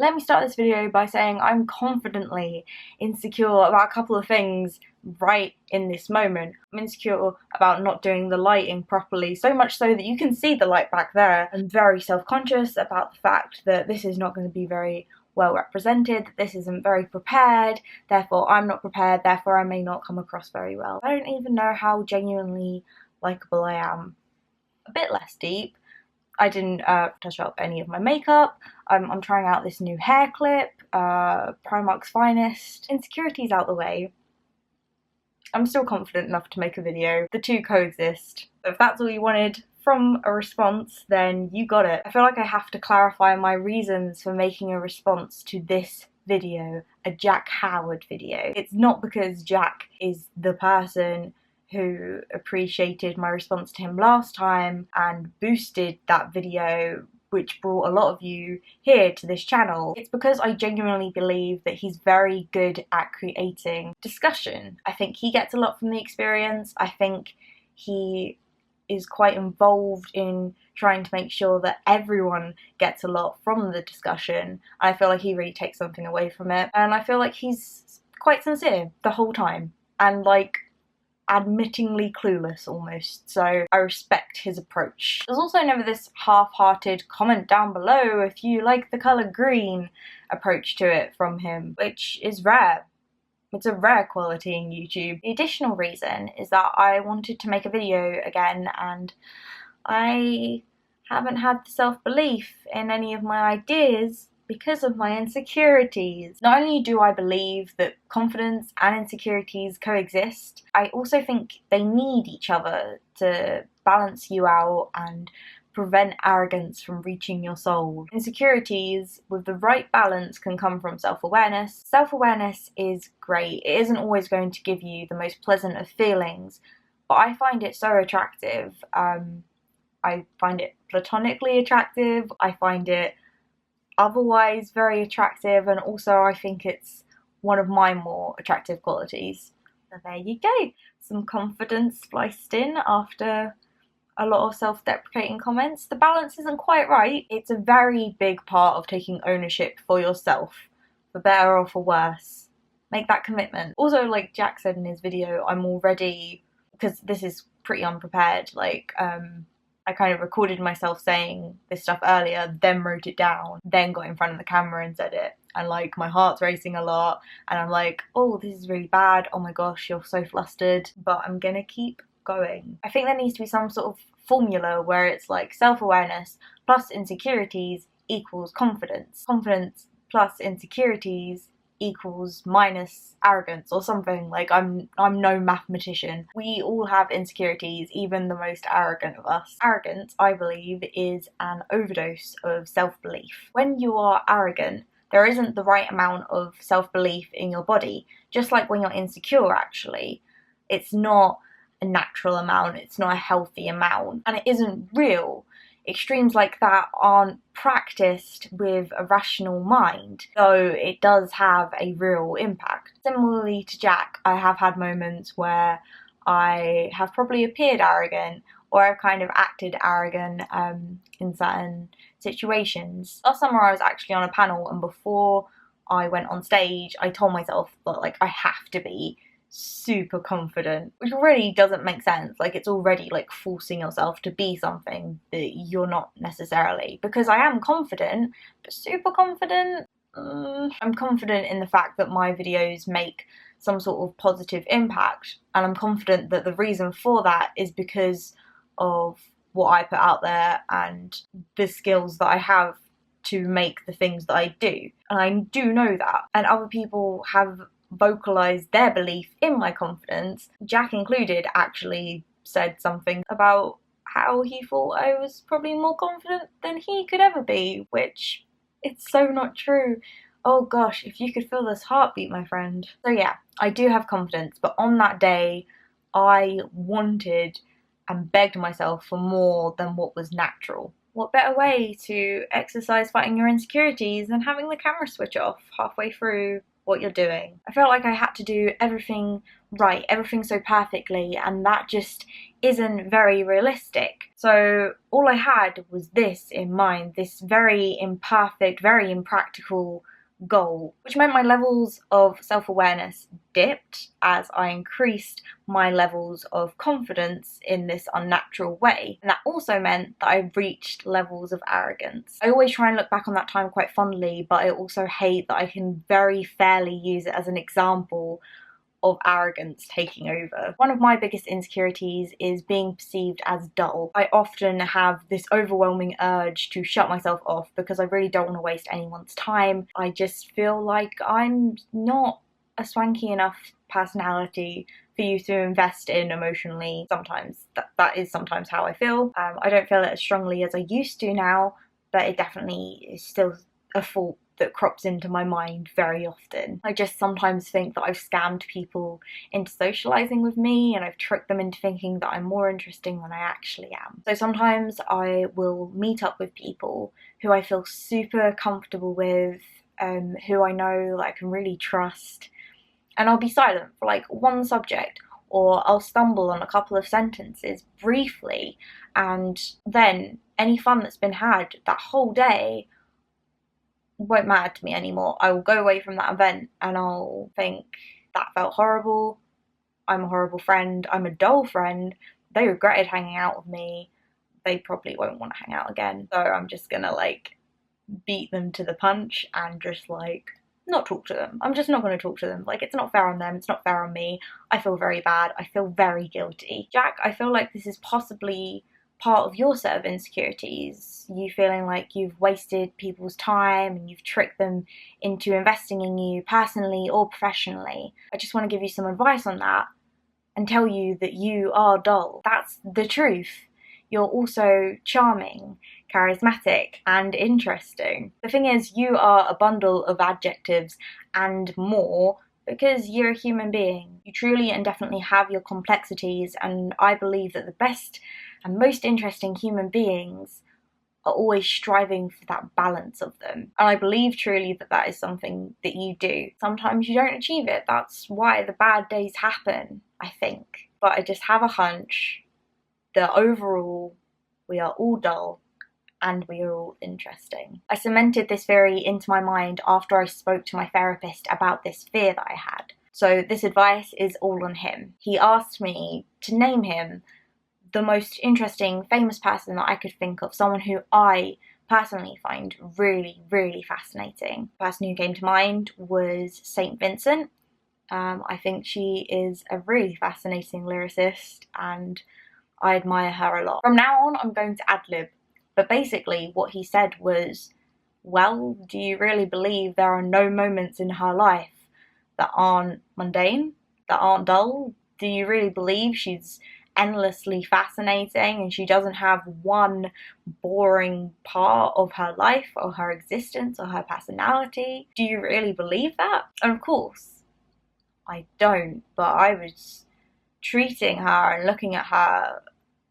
Let me start this video by saying I'm confidently insecure about a couple of things right in this moment. I'm insecure about not doing the lighting properly, so much so that you can see the light back there. I'm very self-conscious about the fact that this is not going to be very well represented, that this isn't very prepared, therefore I'm not prepared, therefore I may not come across very well. I don't even know how genuinely likeable I am. A bit less deep. I didn't touch up any of my makeup. I'm trying out this new hair clip, Primark's Finest. Insecurities out the way. I'm still confident enough to make a video. The two coexist. If that's all you wanted from a response, then you got it. I feel like I have to clarify my reasons for making a response to this video, a Jack Howard video. It's not because Jack is the person who appreciated my response to him last time and boosted that video, which brought a lot of you here to this channel. It's because I genuinely believe that he's very good at creating discussion. I think he gets a lot from the experience. I think he is quite involved in trying to make sure that everyone gets a lot from the discussion. I feel like he really takes something away from it. And I feel like he's quite sincere the whole time. And like, admittingly clueless almost, so I respect his approach. There's also never this half-hearted comment down below if you like the colour green approach to it from him, which is rare. It's a rare quality in YouTube. The additional reason is that I wanted to make a video again and I haven't had the self-belief in any of my ideas because of my insecurities. Not only do I believe that confidence and insecurities coexist, I also think they need each other to balance you out and prevent arrogance from reaching your soul. Insecurities, with the right balance, can come from self-awareness. Self-awareness is great. It isn't always going to give you the most pleasant of feelings, but I find it so attractive. I find it platonically attractive. I find it otherwise very attractive, and also I think it's one of my more attractive qualities. So there you go, some confidence spliced in after a lot of self-deprecating comments. The balance isn't quite right. It's a very big part of taking ownership for yourself, for better or for worse. Make that commitment. Also, like Jack said in his video, I'm already, because this is pretty unprepared, like I kind of recorded myself saying this stuff earlier, then wrote it down, then got in front of the camera and said it. And like my heart's racing a lot and I'm like, oh, this is really bad. Oh my gosh, you're so flustered. But I'm gonna keep going. I think there needs to be some sort of formula where it's like self-awareness plus insecurities equals confidence. Confidence plus insecurities equals minus arrogance or something. Like I'm no mathematician. We all have insecurities, even the most arrogant of us. Arrogance, I believe, is an overdose of self-belief. When you are arrogant, there isn't the right amount of self-belief in your body. Just like when you're insecure, actually. It's not a natural amount, it's not a healthy amount, and it isn't real. Extremes like that aren't practiced with a rational mind, so it does have a real impact. Similarly to Jack, I have had moments where I have probably appeared arrogant or I've kind of acted arrogant in certain situations. Last summer I was actually on a panel, and before I went on stage I told myself that like I have to be super confident, which already doesn't make sense. Like it's already like forcing yourself to be something that you're not necessarily, because I am confident, but super confident, I'm confident in the fact that my videos make some sort of positive impact, and I'm confident that the reason for that is because of what I put out there and the skills that I have to make the things that I do, and I do know that, and other people have vocalised their belief in my confidence. Jack included actually said something about how he thought I was probably more confident than he could ever be, which it's so not true. Oh gosh, if you could feel this heartbeat, my friend. So yeah, I do have confidence, but on that day I wanted and begged myself for more than what was natural. What better way to exercise fighting your insecurities than having the camera switch off halfway through what you're doing. I felt like I had to do everything right, everything so perfectly, and that just isn't very realistic. So all I had was this in mind, this very imperfect, very impractical goal, which meant my levels of self-awareness dipped as I increased my levels of confidence in this unnatural way. And that also meant that I reached levels of arrogance. I always try and look back on that time quite fondly, but I also hate that I can very fairly use it as an example of arrogance taking over. One of my biggest insecurities is being perceived as dull. I often have this overwhelming urge to shut myself off because I really don't want to waste anyone's time. I just feel like I'm not a swanky enough personality for you to invest in emotionally. Sometimes that is sometimes how I feel. I don't feel it as strongly as I used to now, but it definitely is still a fault that crops into my mind very often. I just sometimes think that I've scammed people into socializing with me, and I've tricked them into thinking that I'm more interesting than I actually am. So sometimes I will meet up with people who I feel super comfortable with, who I know that I can really trust, and I'll be silent for like one subject, or I'll stumble on a couple of sentences briefly, and then any fun that's been had that whole day won't matter to me anymore. I will go away from that event and I'll think, that felt horrible, I'm a horrible friend, I'm a dull friend, they regretted hanging out with me, they probably won't want to hang out again. So I'm just gonna like beat them to the punch and just like not talk to them. I'm just not going to talk to them. Like, it's not fair on them, it's not fair on me. I feel very bad, I feel very guilty. Jack, I feel like this is possibly part of your set of insecurities, you feeling like you've wasted people's time and you've tricked them into investing in you personally or professionally. I just want to give you some advice on that and tell you that you are dull. That's the truth. You're also charming, charismatic, and interesting. The thing is, you are a bundle of adjectives and more because you're a human being. You truly and definitely have your complexities, and I believe that the best and most interesting human beings are always striving for that balance of them. And I believe truly that that is something that you do. Sometimes you don't achieve it. That's why the bad days happen, I think. But I just have a hunch that overall, we are all dull and we are all interesting. I cemented this theory into my mind after I spoke to my therapist about this fear that I had. So this advice is all on him. He asked me to name him the most interesting, famous person that I could think of, someone who I personally find really, really fascinating. The person who came to mind was St. Vincent. I think she is a really fascinating lyricist and I admire her a lot. From now on, I'm going to ad-lib, but basically what he said was, well, do you really believe there are no moments in her life that aren't mundane, that aren't dull? Do you really believe she's endlessly fascinating and she doesn't have one boring part of her life or her existence or her personality? Do you really believe that? And of course, I don't, but I was treating her and looking at her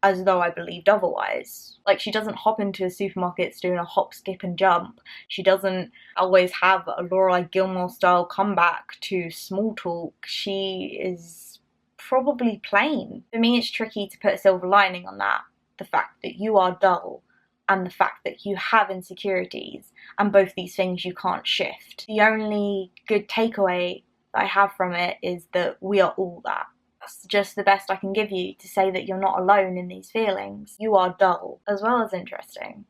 as though I believed otherwise. Like, she doesn't hop into supermarkets doing a hop, skip and jump. She doesn't always have a Lorelai Gilmore style comeback to small talk. She is probably plain. For me, it's tricky to put a silver lining on that. The fact that you are dull and the fact that you have insecurities, and both these things you can't shift. The only good takeaway that I have from it is that we are all that. That's just the best I can give you to say that you're not alone in these feelings. You are dull as well as interesting.